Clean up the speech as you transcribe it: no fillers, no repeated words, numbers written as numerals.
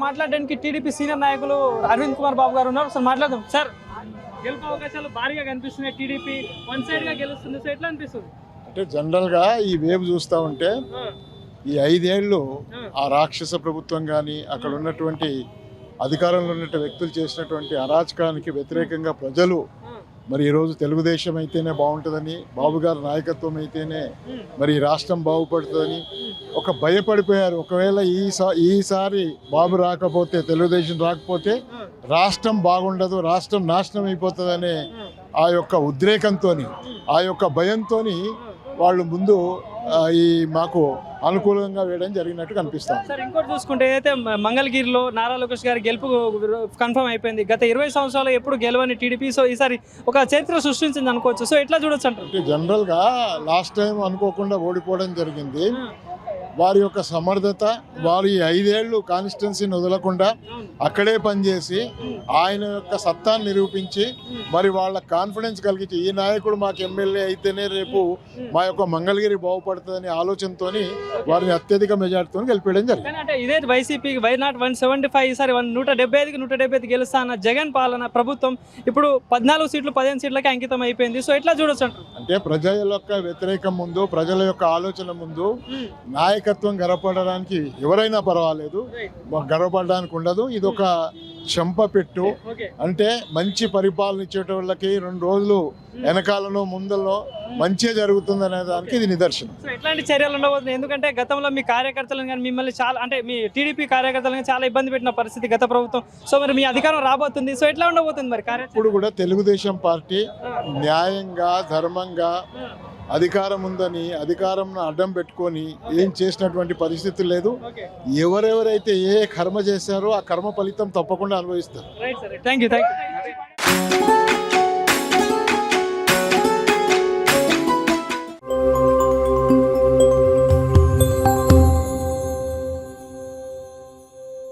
మాట్లాడడానికి TDP senior నాయకులు అరవింద్ కుమార్ బాబు గారు ఉన్నారు. సార్ మాట్లాడదాం. సార్, గెలుపు అవకాశాలు భారీగా కనిపిస్తున్నాయి. టీడీపీ వన్ సైడ్ గా గెలుస్తుంది. సో ఎట్లా అనిపిస్తుంది? అంటే జనరల్ గా ఈ వేవ్ చూస్తూ ఉంటే ఈ 5 ఏళ్ళు ఆ రాక్షస ప్రభుత్వం కానీ అక్కడ ఉన్నటువంటి అధికారంలో ఉన్న వ్యక్తులు చేసినటువంటి అరాచకానికి వ్యతిరేకంగా ప్రజలు మరి ఈరోజు తెలుగుదేశం అయితేనే బాగుంటుందని, బాబు గారి నాయకత్వం అయితేనే మరి రాష్ట్రం బాగుపడుతుందని ఒక భయపడిపోయారు. ఒకవేళ ఈసారి బాబు రాకపోతే, తెలుగుదేశం రాకపోతే రాష్ట్రం బాగుండదు, రాష్ట్రం నాశనం అయిపోతుందనే ఆ యొక్క ఉద్రేకంతో, ఆ యొక్క భయంతో వాళ్ళు ముందు ఈ మాకు అనుకూలంగా వేయడం జరిగినట్టు కనిపిస్తాం. సార్, ఇంకోటి చూసుకుంటే ఏదైతే మంగళగిరిలో నారా లోకేష్ గారి గెలుపు కన్ఫర్మ్ అయిపోయింది. గత 20 సంవత్సరాలు ఎప్పుడు గెలవని టీడీపీ సో ఈసారి ఒక చరిత్ర సృష్టించింది అనుకోవచ్చు. సో ఎట్లా చూడొచ్చు అంటారు? అంటే జనరల్ గా లాస్ట్ టైం అనుకోకుండా ఓడిపోవడం జరిగింది. వారి యొక్క సమర్థత, వారి 5 ఏళ్ళు కాన్స్టిట్యున్సీని వదలకుండా అక్కడే పనిచేసి ఆయన యొక్క సత్తాన్ని నిరూపించి మరి వాళ్ళ కాన్ఫిడెన్స్ కలిగించి ఈ నాయకుడు మాకు ఎమ్మెల్యే అయితేనే రేపు మా యొక్క మంగళగిరి బాగుపడుతుందనే ఆలోచనతో వారిని అత్యధిక మెజార్టీతో గెలిపేయడం జరిగింది. అంటే ఇదే వైసీపీ వైనాట్ 175 ఈసారి 175 గెలుస్తా అన్న జగన్ పాలన ప్రభుత్వం ఇప్పుడు 14 సీట్లు 15 సీట్లకి అంకితం అయిపోయింది. సో ఎట్లా చూడొచ్చు అంటారు? అంటే ప్రజల యొక్క వ్యతిరేకం ముందు, ప్రజల యొక్క ఆలోచన ముందు నాయకత్వం గర్వపడడానికి ఎవరైనా పర్వాలేదు, గర్వపడడానికి ఉండదు. ఇది ఒక చెంపపెట్టు. అంటే మంచి పరిపాలన ఇచ్చేటోళ్ళకి 2 రోజులు వెనకాలలో ముందల్లో మంచిగా జరుగుతుంది అనే దానికి ఇది నిదర్శనం. సో ఎట్లాంటి చర్యలు ఉండబోతున్నాయి? ఎందుకంటే గతంలో మీ కార్యకర్తలను కానీ మిమ్మల్ని చాలా, అంటే మీ టీడీపీ కార్యకర్తలను చాలా ఇబ్బంది పెట్టిన పరిస్థితి గత ప్రభుత్వం. సో మరి మీ అధికారం రాబోతుంది. సో ఎట్లా ఉండబోతుంది మరి కార్యక్రమం? ఇప్పుడు కూడా తెలుగుదేశం పార్టీ న్యాయంగా, ధర్మంగా అధికారం ఉందని అధికారం అడ్డం పెట్టుకొని ఏం చేసినటువంటి పరిస్థితి లేదు. ఎవరెవరైతే ఏ కర్మ చేశారో ఆ కర్మ ఫలితం తప్పకుండా అనుభవిస్తారు. Thank you.